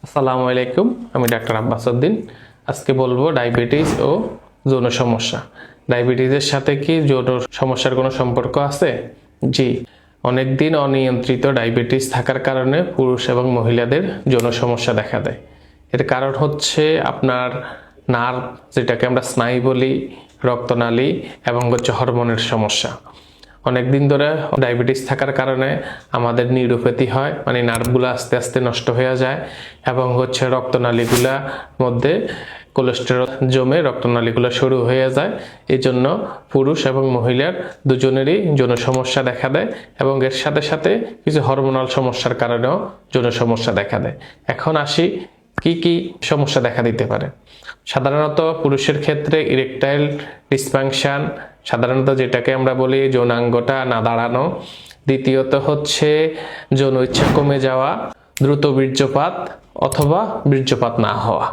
আসসালামু আলাইকুম, আমি ডাক্তার আব্বাস উদ্দিন। আজকে বলবো ডায়াবেটিস ও যৌন সমস্যা। ডায়াবেটিসের সাথে কি যৌন সমস্যার কোনো সম্পর্ক আছে? জি, অনেকদিন অনিয়ন্ত্রিত ডায়াবেটিস থাকার কারণে পুরুষ এবং মহিলাদের যৌন সমস্যা দেখা দেয়। এর কারণ হচ্ছে আপনার নার্ভ, যেটাকে আমরা স্নায়ু বলি, রক্তনালী এবং হরমোনের সমস্যা। অনেক দিন ধরে ডায়াবেটিস থাকার কারণে আমাদের নিউরোপ্যাথি হয়, মানে নার্ভগুলো আস্তে আস্তে নষ্ট হয়ে যায় এবং রক্তনালীগুলোর মধ্যে কোলেস্টেরল জমে রক্তনালীগুলো সরু হয়ে যায়। এই জন্য পুরুষ এবং মহিলার দুজনেরই যৌন সমস্যা দেখা দেয় এবং এর সাথে সাথে কিছু হরমোনাল সমস্যার কারণেও যৌন সমস্যা দেখা দেয়। এখন আসি কি কি সমস্যা দেখা দিতে পারে। সাধারণত পুরুষের ক্ষেত্রে ইরেকটাইল ডিসফাংশন, সাধারণত যেটাকে আমরা বলি যৌনাঙ্গটা না দাঁড়ানো। দ্বিতীয়ত হচ্ছে যৌন ইচ্ছা কমে যাওয়া, দ্রুত বীর্যপাত অথবা বীর্যপাত না হওয়া।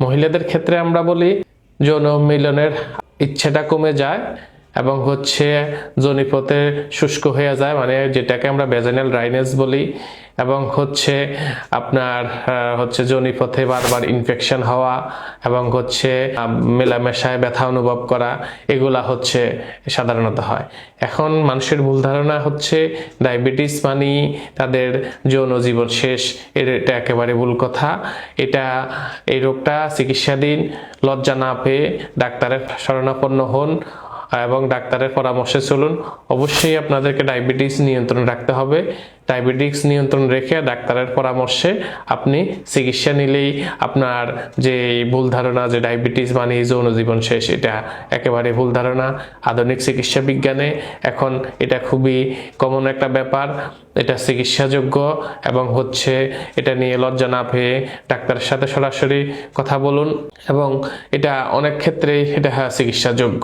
মহিলাদের ক্ষেত্রে আমরা বলি যৌন মিলনের ইচ্ছেটা কমে যায় এবং যোনিপথে শুষ্ক হয়ে যায়, মানে যেটাকে আমরা ভ্যাজাইনাল ড্রাইনেস বলি, এবং আপনার যোনিপথে বারবার ইনফেকশন হওয়া এবং মেলামেশায় ব্যথা অনুভব করা, এগুলা সাধারণত হয়। এখন মানুষের ভুল ধারণা ডায়াবেটিস মানে তাদের যৌন জীবন শেষ। এটা একেবারে ভুল কথা। এই রোগটা চিকিৎসাধীন। লজ্জা না পেয়ে ডাক্তারের শরণাপন্ন হন এবং ডাক্তারের পরামর্শে চলুন। অবশ্যই আপনাদেরকে ডায়াবেটিস নিয়ন্ত্রণ রাখতে হবে। ডায়াবেটিস নিয়ন্ত্রণ রেখে ডাক্তারের পরামর্শে আপনি চিকিৎসা নিলেই আপনার যে ভুল ধারণা যে ডায়াবেটিস মানে যৌন জীবন শেষ, এটা একেবারে ভুল ধারণা। আধুনিক চিকিৎসা বিজ্ঞানে এখন এটা খুবই কমন একটা ব্যাপার। এটা চিকিৎসাযোগ্য এবং এটা নিয়ে লজ্জা না পেয়ে ডাক্তারের সাথে সরাসরি কথা বলুন এবং এটা অনেক ক্ষেত্রেই এটা চিকিৎসাযোগ্য।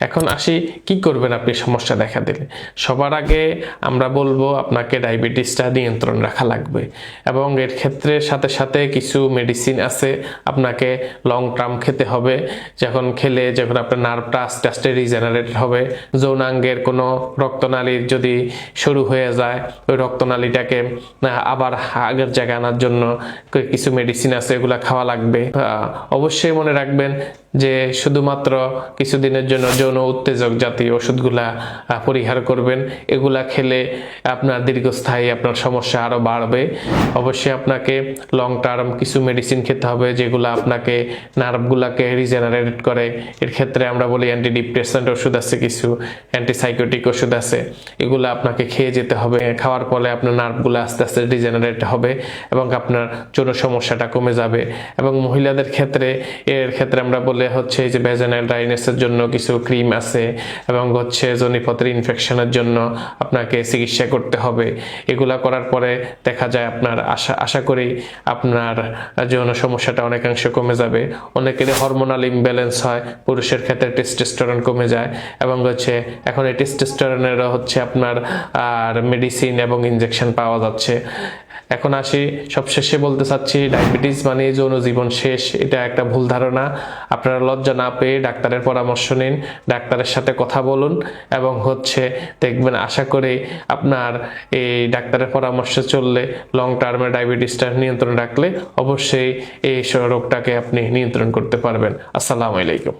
এখন আসি কি করবেন আপনি সমস্যা দেখা দিলে। সবার আগে আমরা বলবো আপনাকে ডায়াবেটিসটা নিয়ন্ত্রণ রাখা লাগবে এবং এর ক্ষেত্রে সাথে সাথে কিছু মেডিসিন আছে আপনাকে লং টার্ম খেতে হবে। যখন আপনার নার্ভটা আস্তে আস্তে রিজেনারেট হবে। যৌনাঙ্গের কোনো রক্তনালীর যদি শুরু হয়ে যায়, ওই রক্তনালীটাকে আবার আগের জায়গায় আনার জন্য কিছু মেডিসিন আছে, এগুলা খাওয়া লাগবে। অবশ্যই মনে রাখবেন যে শুধুমাত্র কিছুদিনের জন্য যৌন উত্তেজক জাতীয় ওষুধগুলা পরিহার করবেন। এগুলা খেলে আপনার দীর্ঘস্থায়ী আপনার সমস্যা আরো বাড়বে। অবশ্যই আপনাকে লং টার্ম কিছু মেডিসিন খেতে হবে, যেগুলো আপনাকে নার্ভগুলাকে রিজেনারেট করে। এর ক্ষেত্রে আমরা বলি অ্যান্টি ডিপ্রেসেন্ট ওষুধ আছে, কিছু অ্যান্টিসাইকোটিক ওষুধ আছে, এগুলো আপনাকে খেয়ে যেতে হবে। খাওয়ার ফলে আপনার নার্ভগুলো আস্তে আস্তে রিজেনারেট হবে এবং আপনার যৌন সমস্যাটা কমে যাবে। এবং মহিলাদের ক্ষেত্রে আমরা বলে এই যে ভ্যাজাইনাল ড্রাইনেসের জন্য কিছু ক্রিম আছে এবং যোনিপথের ইনফেকশনের জন্য আপনাকে চিকিৎসা করতে হবে। এগুলা করার পরে দেখা যায় আপনার আশা করি আপনার যৌন সমস্যাটা অনেকাংশে কমে যাবে। অনেকের হরমোনাল ইমব্যালেন্স হয়, পুরুষের ক্ষেত্রে টেস্টোস্টেরন কমে যায় এবং এখন এই টেস্টোস্টেরনেরও আপনার মেডিসিন এবং ইনজেকশন পাওয়া যাচ্ছে। এখন আসি সবশেষে বলতে চাচ্ছি, ডায়াবেটিস মানে যৌন জীবন শেষ, এটা একটা ভুল ধারণা। আপনারা লজ্জা না পেয়ে ডাক্তারের পরামর্শ নিন, ডাক্তারের সাথে কথা বলুন এবং দেখবেন আশা করি আপনার এই ডাক্তারের পরামর্শে চললে লং টার্মে ডায়াবেটিসটা নিয়ন্ত্রণ রাখলে অবশ্যই এই রোগটাকে আপনি নিয়ন্ত্রণ করতে পারবেন। আসসালামু আলাইকুম।